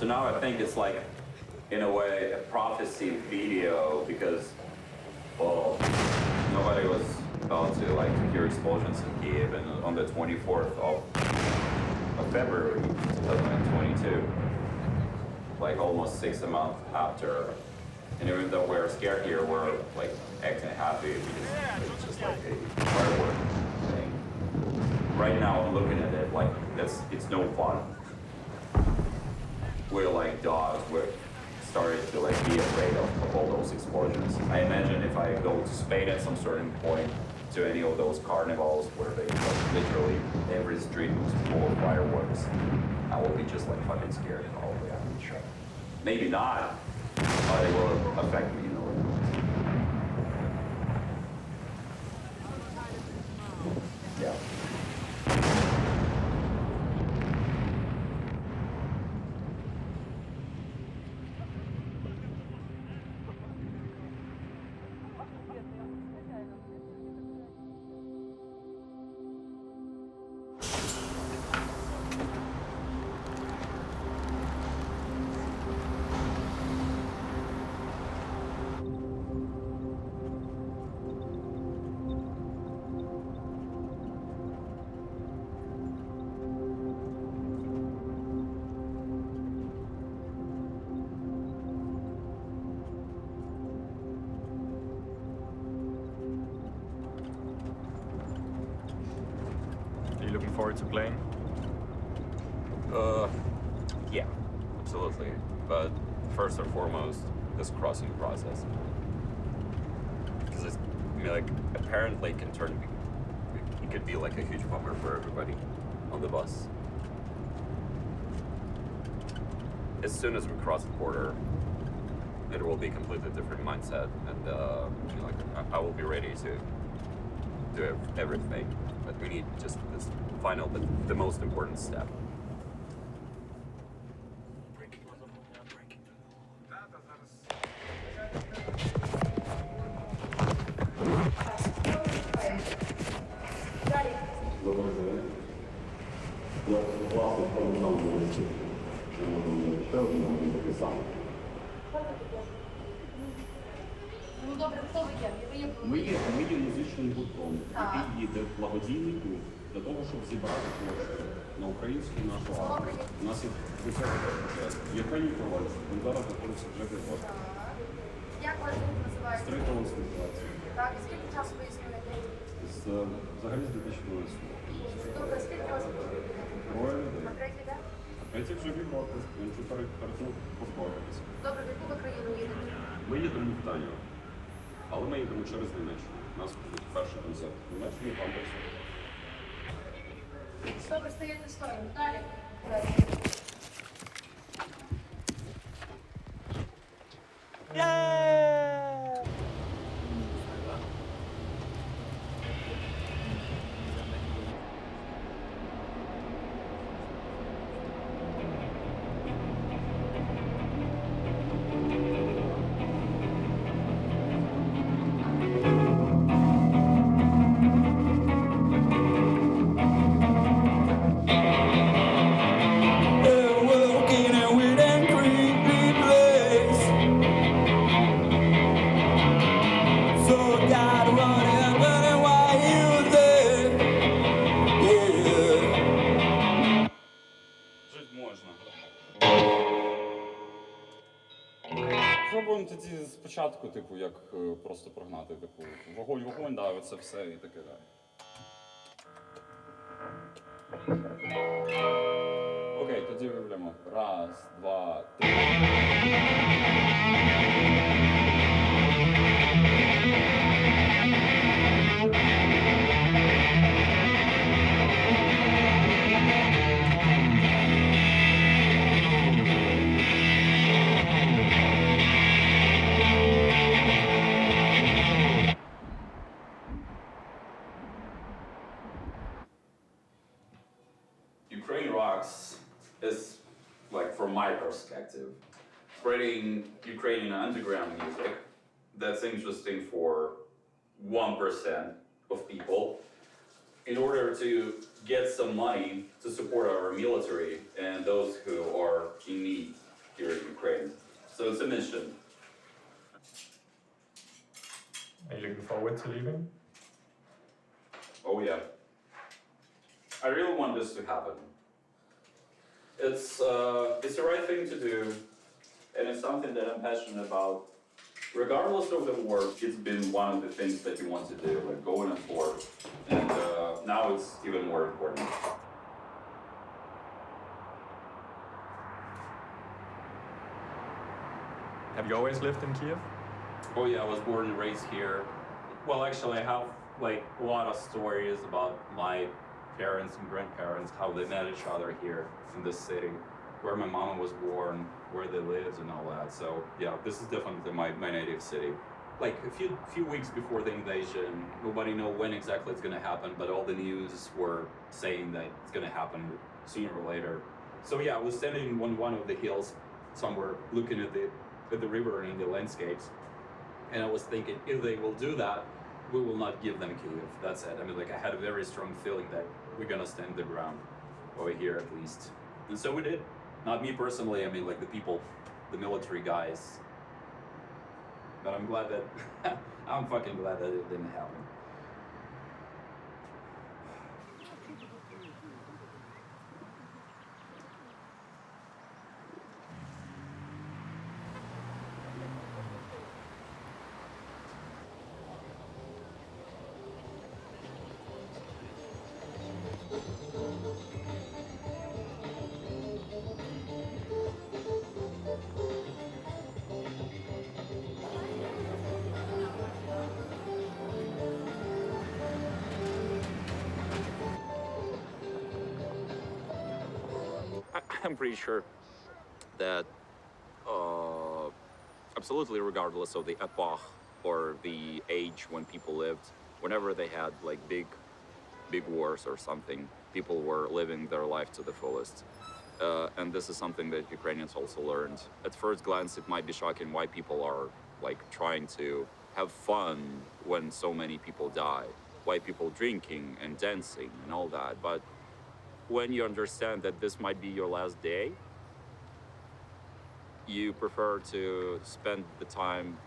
now I think it's like, in a way, a prophecy video because, well, nobody was about to hear explosions in Kyiv, and on the 24th of February 2022, like almost 6 months after, and even though we're scared here, we're like acting happy because it's just like a firework thing. Right now, I'm looking at it like it's no fun. We're like dogs. We're starting to like be afraid of all those explosions. I imagine if I go to Spain at some certain point to any of those carnivals where they like, literally every street was full of fireworks, I will be just like fucking scared probably. I'm not sure. Maybe not, but it will affect me in a way. Yeah. Are you looking forward to playing? Yeah, absolutely. But first and foremost, this crossing process. Because it's, I mean, like, apparently it could be like a huge bummer for everybody on the bus. As soon as we cross the border, it will be a completely different mindset, and you know, like, I will be ready to do everything. But we need just this final, but the most important step. Ми є музичним гуртом, який їде в благодійний клуб для того, щоб зібрати кошти на українську нашу армію. У нас є портрет. Євгеній Коваль, він зараз знаходиться вже в Європі. Як ваш гурт називається? Стрийта консультація. Так, і скільки часу ви існуєте? Взагалі з 2012 року. Тобто, скільки вас було? Троє людей. А третій де? Третій вже в Європі. Він вже перетнув повторюватися. Добре, в яку ви країну їдете? Ми їдемо в Данію. Але ми їдемо через Німеччину. У нас буде перший концерт в Німеччині, там працює. Добре, стаєте стоїмо. Далі. Пробуємо тоді спочатку, типу, як просто прогнати, типу, вогонь, да, оце все і таке далі. Окей, тоді виявляємо. Раз, два, три. Ukraine rocks is, like, from my perspective, spreading Ukrainian underground music that's interesting for 1% of people in order to get some money to support our military and those who are in need. here in Ukraine. So it's a mission. Are you looking forward to leaving? Oh yeah. I really want this to happen. It's the right thing to do, and it's something that I'm passionate about. Regardless of the war, it's been one of the things that you want to do, like going on tour, and now it's even more important. Have you always lived in Kyiv? Oh yeah, I was born and raised here. Well, actually, I have like a lot of stories about my parents and grandparents, how they met each other here in this city, where my mama was born, where they lived and all that. So yeah, this is definitely my native city. Like a few weeks before the invasion, nobody know when exactly it's gonna happen, but all the news were saying that it's gonna happen sooner or later. So yeah, I was standing on one of the hills somewhere looking at the river and the landscapes, and I was thinking, if they will do that, we will not give them Kyiv. That's it. I mean, like I had a very strong feeling that we're gonna stand the ground over here at least. And so we did. Not me personally, I mean like the people, the military guys. But I'm glad that, I'm fucking glad that it didn't happen. I'm pretty sure that absolutely regardless of the epoch or the age when people lived, whenever they had like big wars or something, people were living their life to the fullest. And this is something that Ukrainians also learned. At first glance, it might be shocking why people are like trying to have fun when so many people die, why people drinking and dancing and all that. But when you understand that this might be your last day, you prefer to spend the time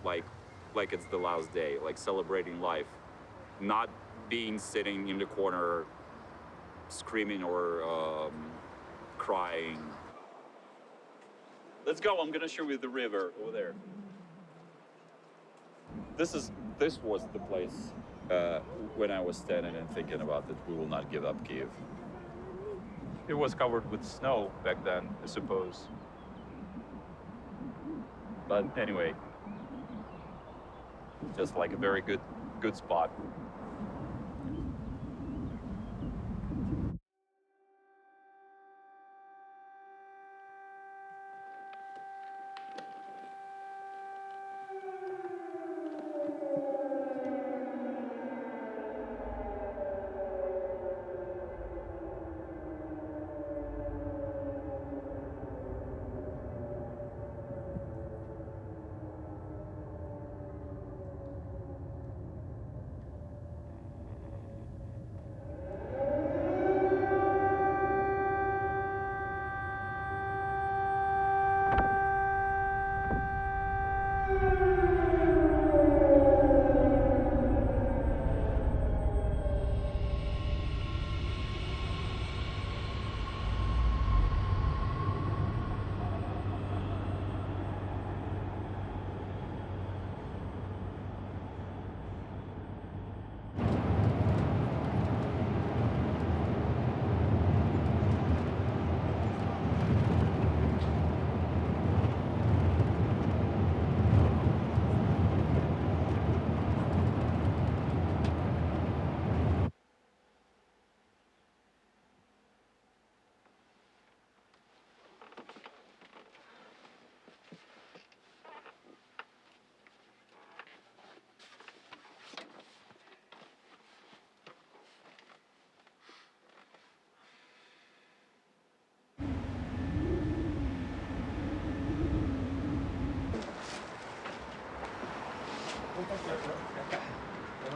like it's the last day, like celebrating life, not being sitting in the corner screaming or crying. Let's go, I'm gonna show you the river over there. This was the place when I was standing and thinking about that we will not give up Kyiv. It was covered with snow back then, I suppose. But anyway, just like a very good spot.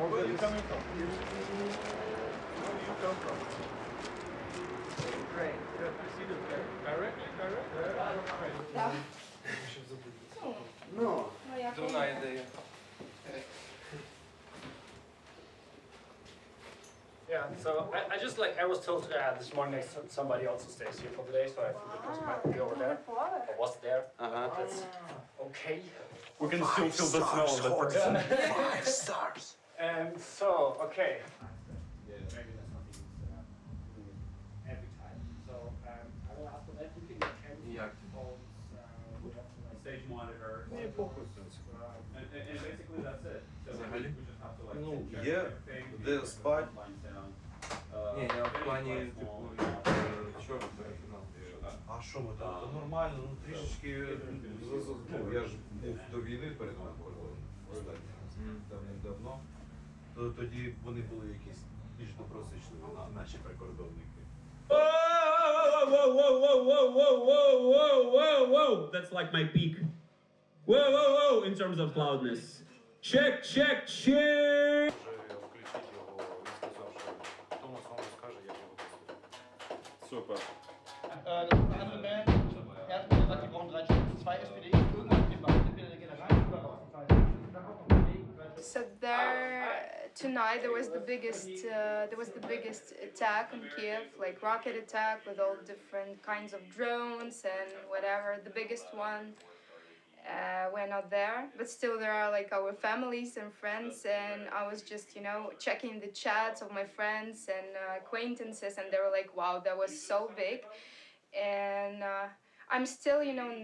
Where are you coming from? Where do you come from? Great. Good. Directly. Так. Ну, Ну, я дурна ідея. Yeah, so I was told this morning somebody also stays here for the day, so I think it might be over there. Or was there. That's okay. We can still feel the smell of the person. 5 stars. And so, okay. Maybe that's not every time. So I will ask for that. You can Як? Stage monitor. Мені похуй, в принципі. And basically that's it. So Взагалі? we just have to like Ну, check є everything, де keep спать. the lines down. Ні, я в Any плані, place типу, small, що ви переконали? А що ми там? Та нормально, ну трішечки. Ну, я ж був до війни перед кордоном останній раз. Давним-давно. То тоді вони були якісь більш добросичливі, наші прикордонники. Whoa. That's like my peak. Whoa. In terms of loudness. Check. Вже включіть його, він сказав, що Томас вам скаже, як його послухати. Super. Eine andere Band, er hat mir gesagt, die brauchen 3 Stunden, 2 SPD, irgendwann geht man entweder der geht rein oder raus. Da kommt noch ein Weg, So tonight there was the biggest attack on Kyiv, like rocket attack with all different kinds of drones and whatever. The biggest one, we're not there, but still there are like our families and friends, and I was just checking the chats of my friends and acquaintances, and they were like, wow, that was so big. And I'm still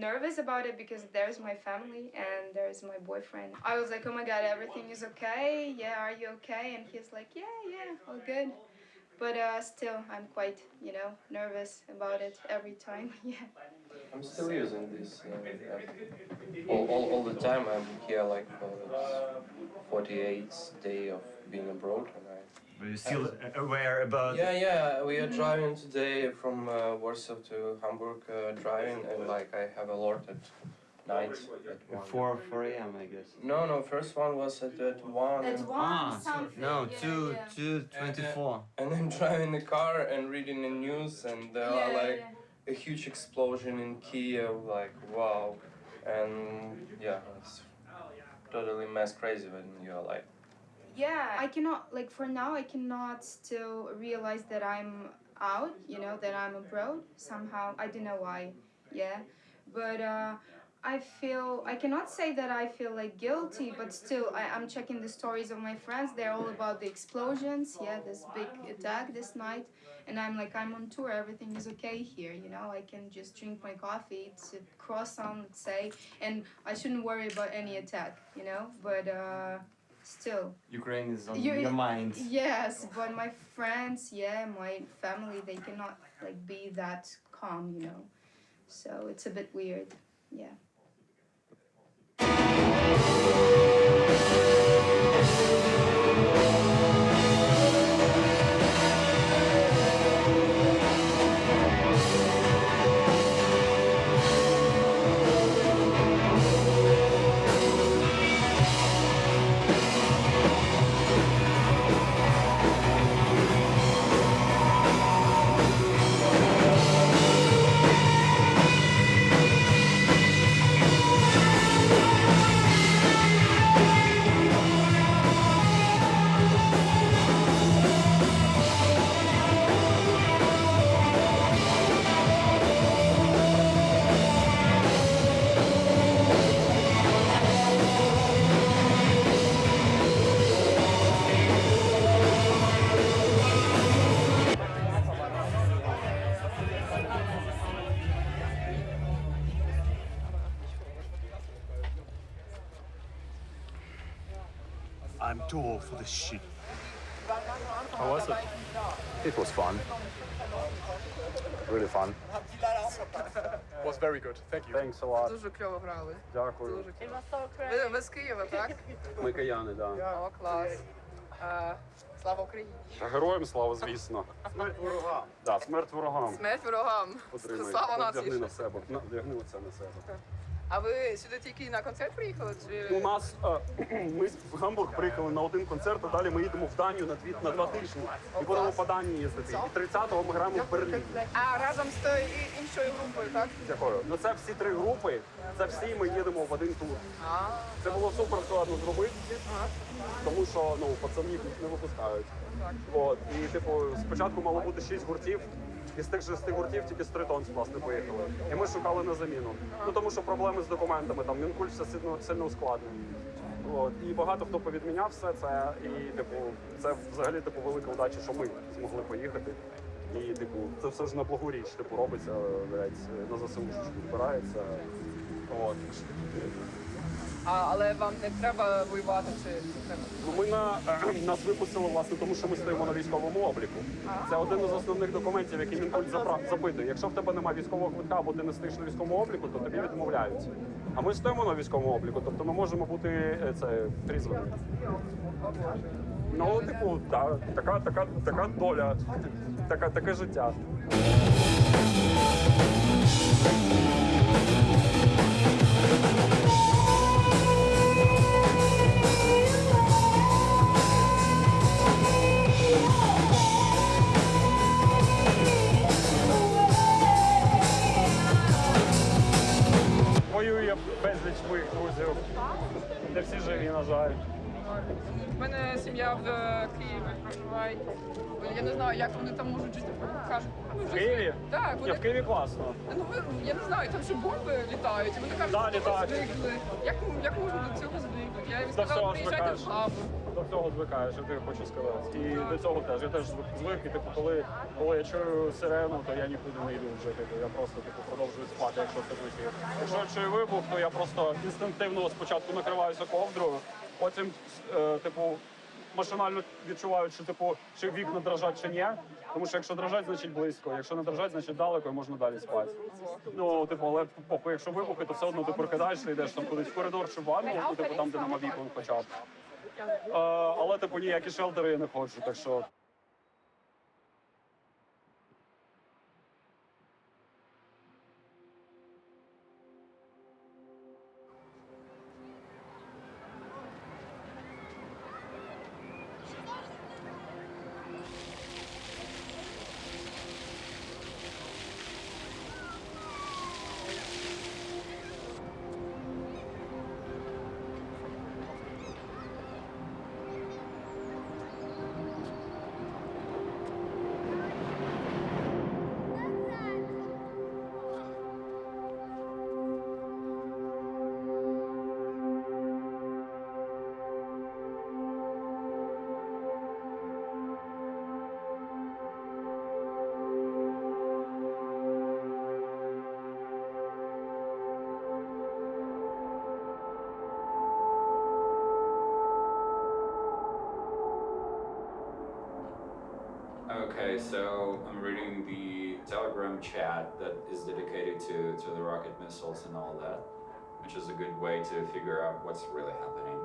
nervous about it because there's my family and there's my boyfriend. I was like, oh my god, everything is okay? Yeah, are you okay? And he's like, yeah, all good. But still, I'm quite, nervous about it every time. Yeah. I'm still using this. All the time I'm here, like 48th day of being abroad, and Are you still aware about? Yeah. We are driving today from Warsaw to Hamburg, driving, and like I have a lot at night. At 4 a.m. I guess. No, first one was at 1. At one something. No, yeah. 2:24. And I'm driving the car and reading the news, and there are like a huge explosion in Kyiv, like wow, and yeah, it's totally mass crazy when you're like. Yeah, I cannot, like for now, I cannot still realize that I'm out, that I'm abroad somehow. I don't know why, yeah. But I cannot say that I feel like guilty, but still I'm checking the stories of my friends. They're all about the explosions, this big attack this night. And I'm like, I'm on tour, everything is okay here, I can just drink my coffee, eat a croissant, let's say, and I shouldn't worry about any attack, but still. Ukraine is on your mind. Yes, but my friends, my family, they cannot like be that calm, So it's a bit weird, yeah. I'm too old for this shit. How was it? It was fun. Really fun. Was very good. Thank you. Thanks a lot. Дуже кльово грали. Дякую. Ви з Києва, так? Ми кияни, да. О, клас. Слава Україні. Героям слава, звісно. Смерть ворогам. Да, смерть ворогам. Смерть ворогам. Потримай. Слава нації. Одягни на себе. Одягни оце на себе. А ви сюди тільки на концерт приїхали? Чи... У нас ми в Гамбург приїхали на один концерт, а далі ми їдемо в Данію на 2 тижні. І будемо по Данії їздити. І 30-го ми граємо в Берліні. А разом з тою іншою групою, так? З якою? Ну це всі 3 групи, це всі ми їдемо в один тур. Це було супер складно зробити, тому що ну, пацанів не випускають. От. І типу, спочатку мало бути 6 гуртів. І з тих 6 гуртів тільки з Тритонс, власне, поїхали. І ми шукали на заміну. Ну тому що проблеми з документами, там Мінкульт все сильно ускладнив. От. І багато хто повідміняв все це. І типу, це взагалі типу, велика удача, що ми змогли поїхати. І типу, це все ж на благу річ, типу, робиться, блядь, на ЗСУ збирається. От. Але вам не треба воювати чи треба? Ми нас випустили, власне, тому що ми стоїмо на військовому обліку. Це один із основних документів, який Мінкульт запитує. Якщо в тебе немає військового квитка або ти не стоїш на військовому обліку, то тобі відмовляють. А ми стоїмо на військовому обліку, тобто ми можемо бути трізвими. Ну, типу, да, така доля, таке життя. Воює безліч моїх друзів, не всі живі, на жаль. У мене сім'я в Києві проживає. Я не знаю, як вони там можуть жити. Кажуть, В Києві? Так, Ні, в Києві класно. Ну, я не знаю, там ще бомби літають, і вони кажуть, Да, що літають. звикли. Як можна до цього звикнути? Я їм До сказала, всього приїжджайте звикаєш. в хабу. До цього звикаєш, я тобі хочу сказати. І до цього теж. Я теж звик, і типу, коли я чую сирену, то я нікуди не йду вже. Типу, я просто типу, продовжую спати, якщо це звучить. Якщо я чую вибух, то я просто інстинктивно спочатку накриваюся ковдрою, потім, типу, машинально відчуваю, що типу, чи вікна дрожать, чи ні. Тому що якщо дрожать, значить близько. Якщо не дрожать, значить далеко і можна далі спати. Ну, типу, але похуй, якщо вибухи, то все одно ти прокидаєшся, йдеш там кудись в коридор чи в ванну, ну, типу, там, де нема вікон хоча б. Але, типу, ніякі шелтери я не хочу, так що... Okay, so I'm reading the Telegram chat that is dedicated to the rocket missiles and all that, which is a good way to figure out what's really happening.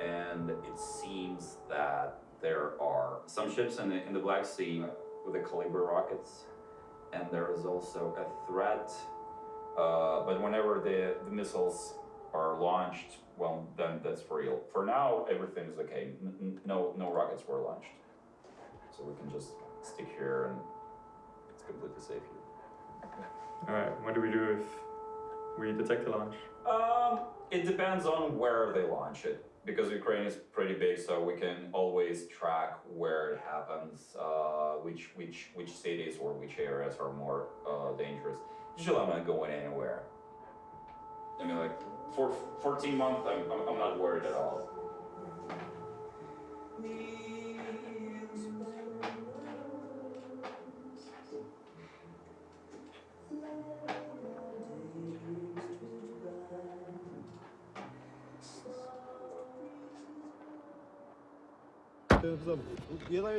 And it seems that there are some ships in the Black Sea with the caliber rockets, and there is also a threat. But whenever the missiles are launched, well, then that's for real. For now, everything's okay. No rockets were launched. So we can just stick here and it's completely safe here. Alright, what do we do if we detect a launch? It depends on where they launch it, because Ukraine is pretty big, so we can always track where it happens, which cities or which areas are more dangerous. Usually I'm not going anywhere. I mean, like, for 14 months, I'm not worried at all.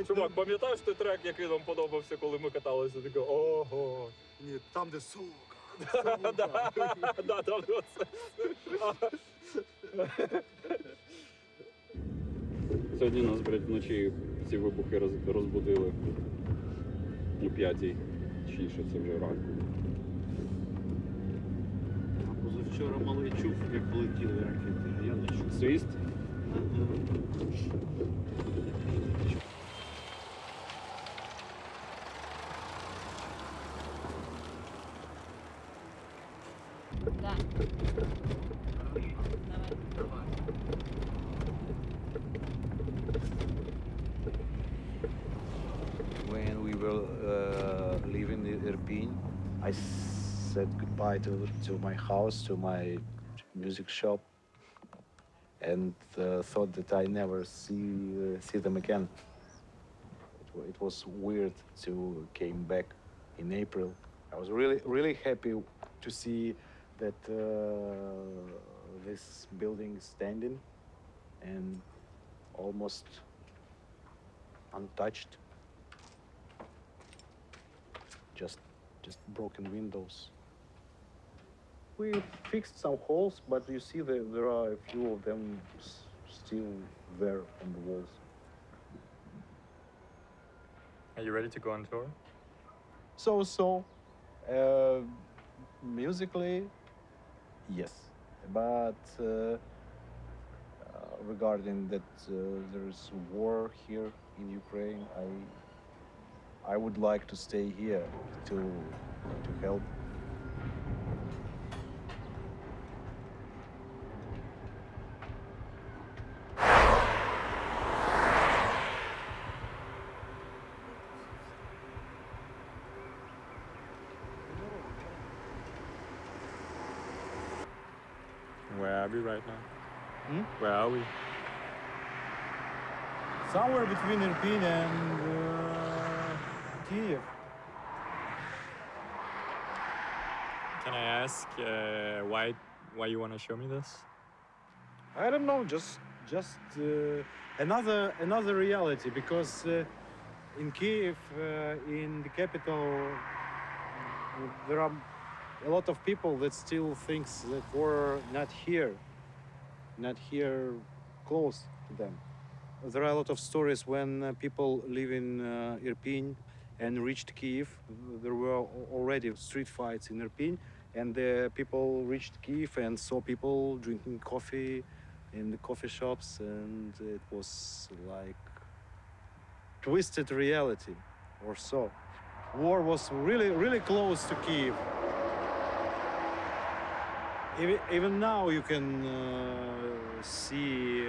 Чувак, пам'ятаєш той трек, який нам подобався, коли ми каталися? Такий, ого. Ні, там, де сука. Да, там оце. Сьогодні нас, блядь, вночі ці вибухи розбудили. О 5-й. Точніше, це вже ранку. Позавчора малий чув, як полетіли ракети, а я не чув. Свист? When we were leaving Irpin, I said goodbye to my house, to my music shop, and thought that I never see them again. It was weird to came back in April. I was really happy to see that this building is standing and almost untouched. Just broken windows. We fixed some holes, but you see there are a few of them still there on the walls. Are you ready to go on tour? So. Musically, yes, but regarding that there is war here in Ukraine, I would like to stay here to help. Where are we right now? Hmm? Where are we? Somewhere between Irpin and Kyiv. Can I ask why you want to show me this? I don't know, just another reality, because in Kyiv, in the capital, there are a lot of people that still thinks that we're not here close to them. There are a lot of stories when people live in Irpin and reached Kyiv. There were already street fights in Irpin, and the people reached Kyiv and saw people drinking coffee in the coffee shops, and it was like twisted reality or so. War was really close to Kyiv. Even now you can see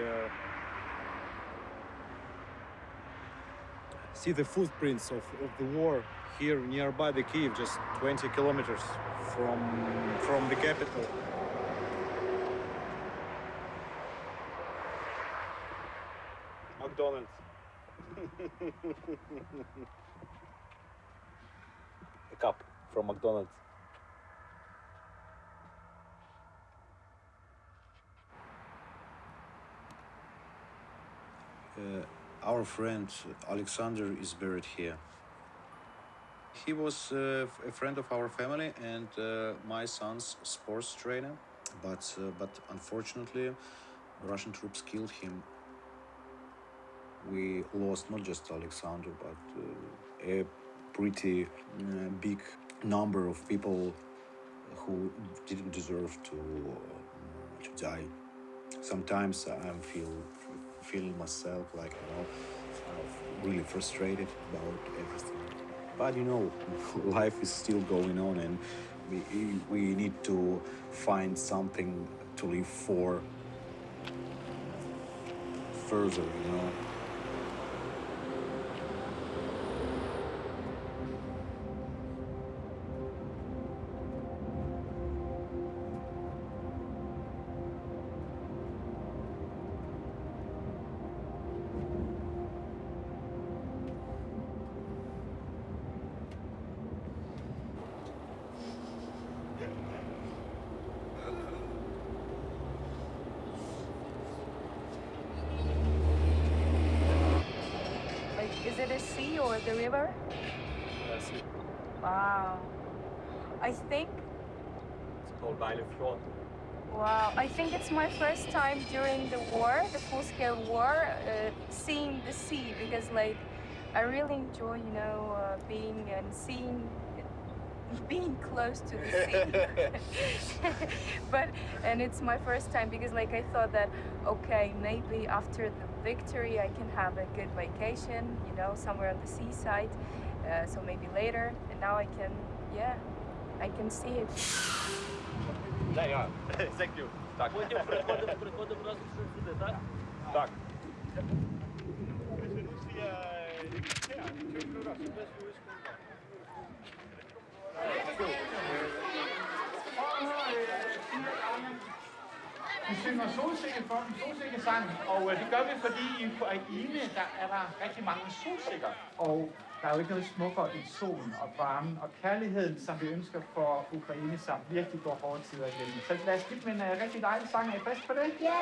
the footprints of the war here nearby the Kyiv, just 20 kilometers from the capital. McDonald's. A cup from McDonald's. Our friend Alexander is buried here. He was a friend of our family and my son's sports trainer, but unfortunately, Russian troops killed him. We lost not just Alexander, but a pretty big number of people who didn't deserve to die. Sometimes I'm feeling myself like, really frustrated about everything. But life is still going on, and we need to find something to live for further, Is it a sea or the river? See. Wow. I think, It's called Fjord. wow, I think it's my first time during the war, the full-scale war, seeing the sea, because I really enjoy, being and seeing being close to the sea. And it's my first time because like I thought that, okay, maybe after the victory I can have a good vacation, you know, somewhere on the seaside. So maybe later, and now I can, I can see it. Thank you. Так. Приходимо разом сюди, так? Так. Vi synger solsikkesang, og det gør vi, fordi i Ukraine, der er der rigtig mange solsikker. Og der er jo ikke noget smukkere end solen og varmen og kærligheden, som vi ønsker for Ukraine, som virkelig går hårde tider igennem. Så lad os give dem en rigtig dejlig sang. Er I frisk på det? Ja!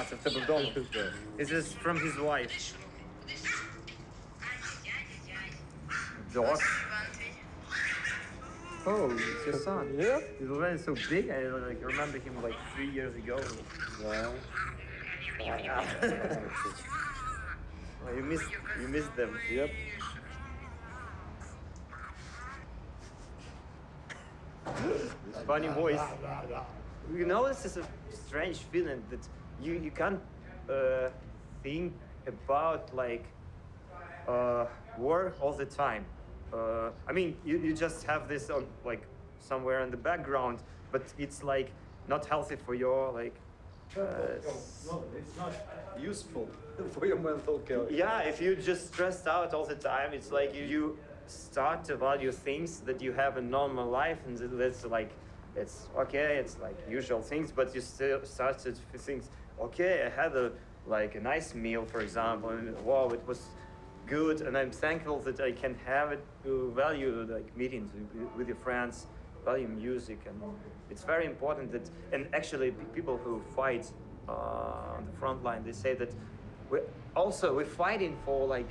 Це в тебе вдома. This is from his wife. Dog? Oh, it's your son. Yeah. He's already so big. I like remember him like 3 years ago. Wow. Well, you missed them. Yep. Funny voice. You know, this is a strange feeling that you can't think about like war all the time. I mean, you just have this on like somewhere in the background, but it's like not healthy for your like. No, it's not useful for your mental health. Yeah, if you're just stressed out all the time, it's like you start to value things that you have in normal life, and that's like. It's okay, it's like usual things, but you still start to think, okay, I had a nice meal, for example, and wow, it was good, and I'm thankful that I can have it, to value like meetings with your friends, value music, and it's very important that, and actually people who fight on the front line, they say that we're fighting for like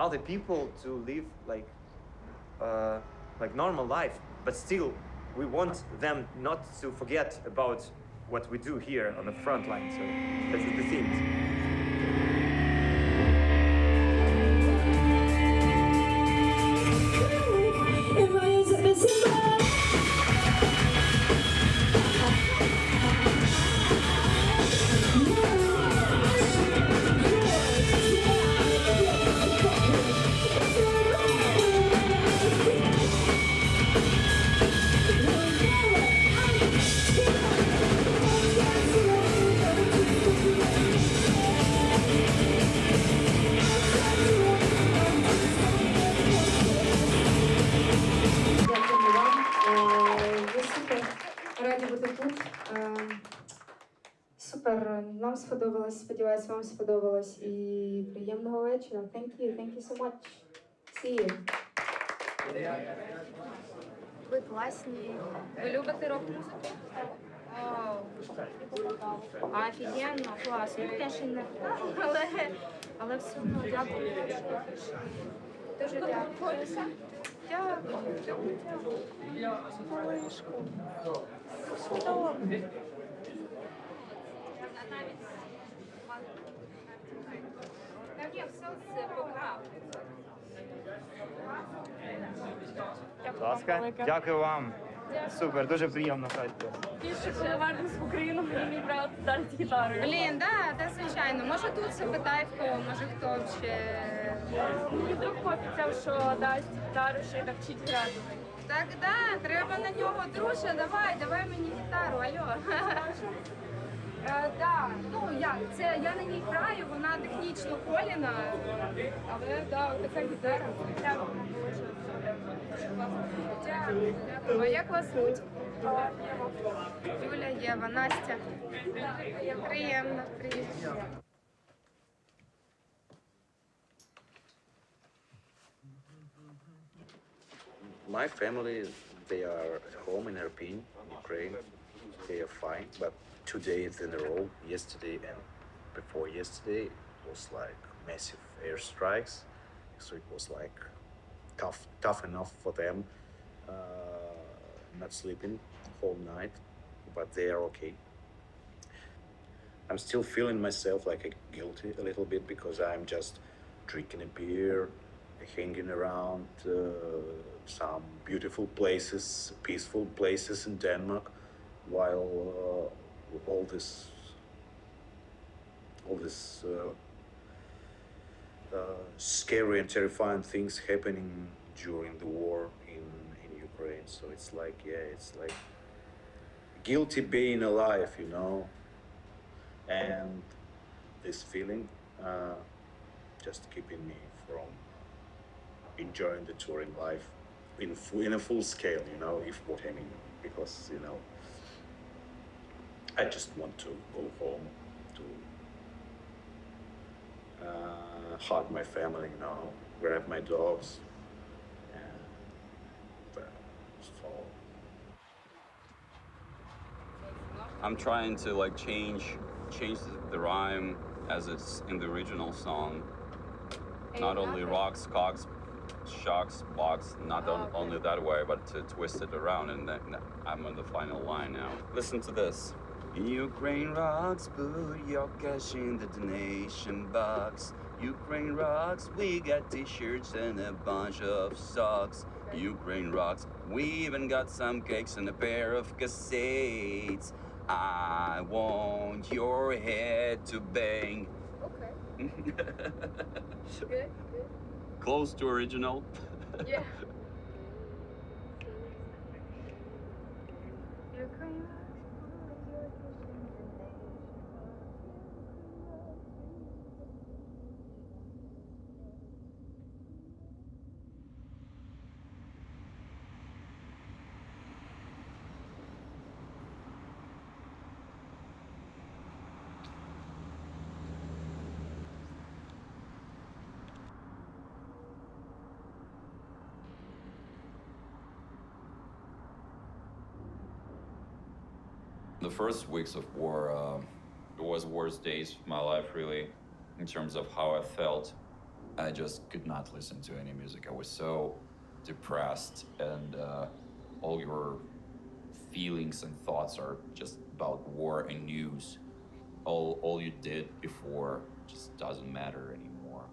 other people to live like normal life, but still we want them not to forget about what we do here on the front line. So that's the thing. Супер, нам сподобалось, сподіваюсь, вам сподобалось і приємного вечора. Thank you so much. See you. Ви класні. Ви любите рок-музику? Вау. Офігенно, клас. Ну, звісно, не але все одно дякую. Дуже дякую. Так я все це покрав. Будь ласка, дякую вам. Супер, дуже приємно. Більше переважно з Україну мені брат дасть гітару. Блін, да, звичайно. Може тут запитай в кого, може хто ще. Мені друг пообіцяв, що дасть гітару, ще й навчить грати. Так, да, треба на нього, друже, давай мені гітару, алло. Да, ну як, це я на ній граю, вона технічно Коліна, але да, така гітара. Дякую. А як вас звуть? Юля, Єва, Настя. Приємно, приємно. My family, they are at home in Irpin, Ukraine. They are fine, but 2 days in a row, yesterday and before yesterday, it was like massive airstrikes. So it was like tough enough for them, not sleeping whole night, but they are okay. I'm still feeling myself like guilty a little bit because I'm just drinking a beer, hanging around some beautiful places, peaceful places in Denmark, while all this scary and terrifying things happening during the war in Ukraine. So it's like, yeah, it's like guilty being alive, you know, and this feeling just keeping me from enjoying the touring life in a full scale, you know, if what I mean, because, you know, I just want to go home to hug my family, you know, grab my dogs, and so. I'm trying to like change the rhyme as it's in the original song. Not only rocks, cocks, shocks, blocks, not only that way, but to twist it around, and then I'm on the final line now. Listen to this. Ukraine rocks, put your cash in the donation box. Ukraine rocks, we got t-shirts and a bunch of socks. Ukraine rocks, we even got some cakes and a pair of cassettes. I want your head to bang. Okay. Good. Close to original. Yeah. The first weeks of war, it was worst days of my life, really, in terms of how I felt. I just could not listen to any music. I was so depressed, and all your feelings and thoughts are just about war and news. All you did before just doesn't matter anymore.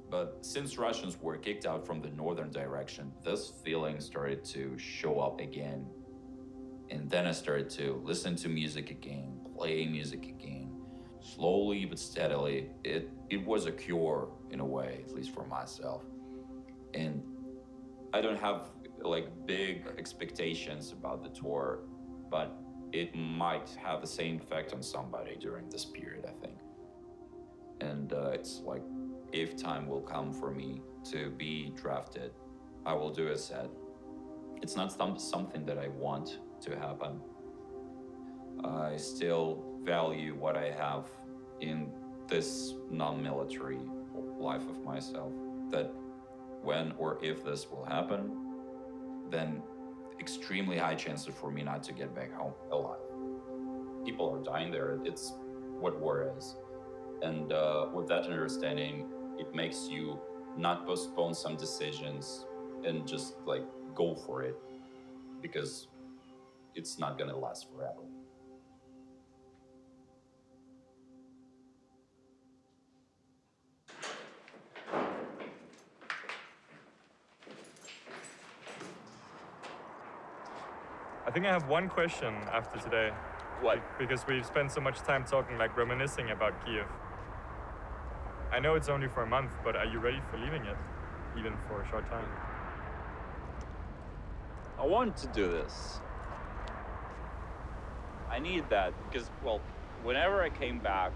But since Russians were kicked out from the northern direction, this feeling started to show up again. And then I started to listen to music again, play music again. Slowly but steadily, it was a cure in a way, at least for myself. And I don't have like big expectations about the tour, but it might have the same effect on somebody during this period, I think. And it's like, if time will come for me to be drafted, I will do a set. It's not something that I want to happen. I still value what I have in this non-military life of myself that when or if this will happen, then extremely high chances for me not to get back home alive. People are dying there. It's what war is. And with that understanding, it makes you not postpone some decisions and just like go for it, because it's not gonna last forever. I think I have one question after today. What? Because we've spent so much time talking, like reminiscing about Kyiv. I know it's only for a month, but are you ready for leaving it, even for a short time? I want to do this. I need that because, well, whenever I came back,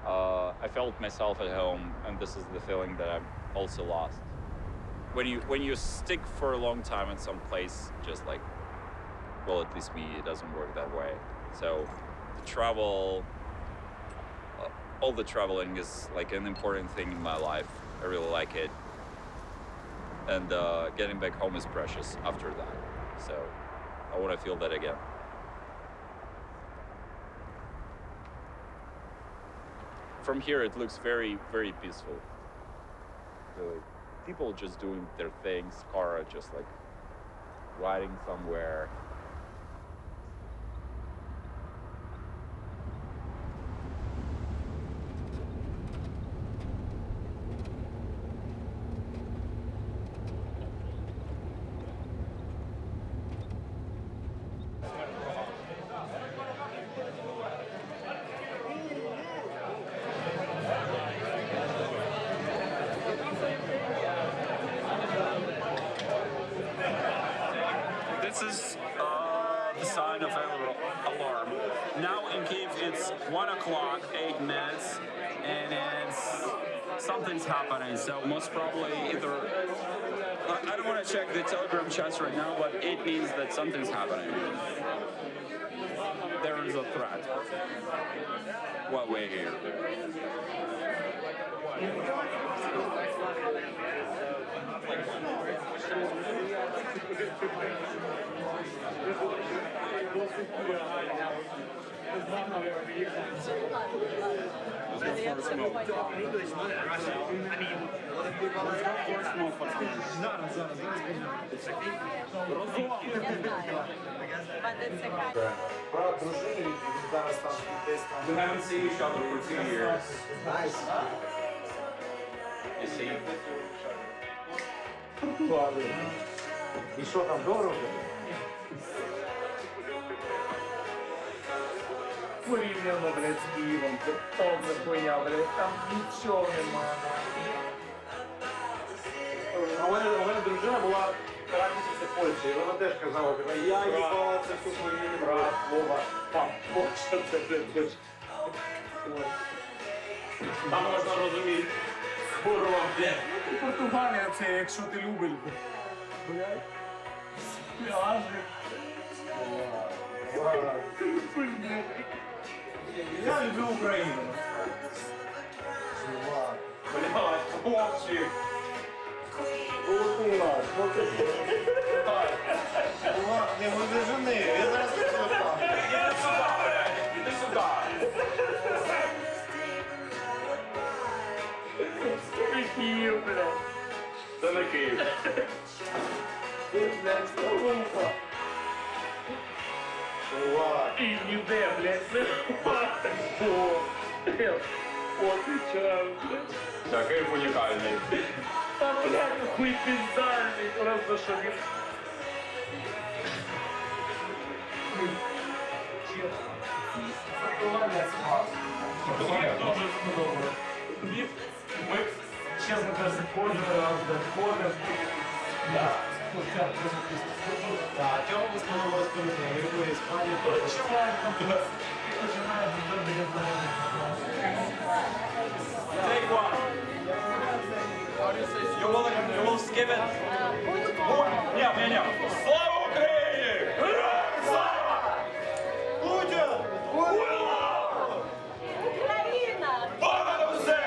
I felt myself at home, and this is the feeling that I've also lost. When you stick for a long time in some place, just like, well, at least me, it doesn't work that way. So the travel, all the traveling is like an important thing in my life. I really like it. And getting back home is precious after that. So I want to feel that again. From here, it looks very, very peaceful. Really. People just doing their things, car just like riding somewhere. This is the sign of alarm. Now in Kyiv it's 1 o'clock, 8 minutes, and it's something's happening. So most probably either I don't want to check the Telegram chats right now, but it means that something's happening. There is a threat while we're here. We haven't seen each other for 2 years. Nice. You see? І що там дорого? Порівняно, блядь, з Києвом, це повна хуйня, блядь, там нічого немає. У мене дружина була радниця в Польщі, і вона теж казала, я їбала це всю хуйню не брала, Вова, там, Польща, це, блядь, там можна розуміти, хвороб, блядь. Португалія це, якщо ти любиш, блядь. Пляжик. Я люблю Україну. Блядь, хлопчик. Чувак, не буде жени, я зараз не слухав. Іди сюди, блядь, іди сюди. Київ, блядь. Це не Київ. Ти, блядь, столуха. І ніде, блядь, не хватить. О, ти чав, блядь. Такий унікальний. Та, блядь, хуй піздальний, просто що він. Чесно. Фактування смак. Мені дуже сподобалось. Ми, чесно кажучи, кожен раз доходимо. Так, чого ви сподобалось перед ним? Ви в Іспанії. Почуваю, починаю до Take one. You will skip it. Ні. Слава Україні! Слава! Путін! Україна! Понад усе!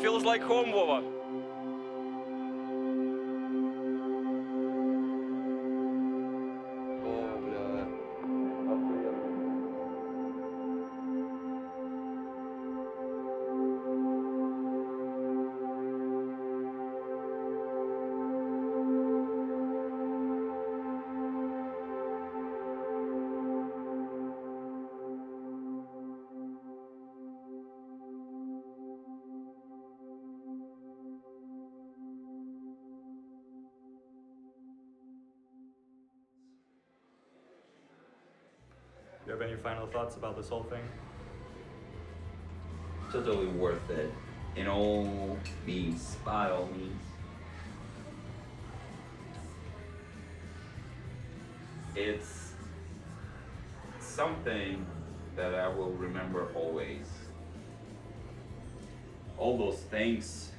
feels like home, Vova. Do you have any final thoughts about this whole thing? Totally worth it. In all means, by all means. It's something that I will remember always. All those things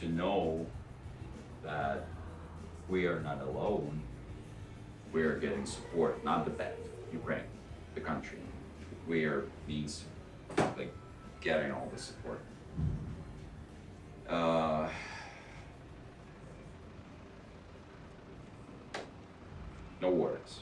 to know that we are not alone. We are getting support, not the bad Ukraine, the country. We are being like getting all the support. No words.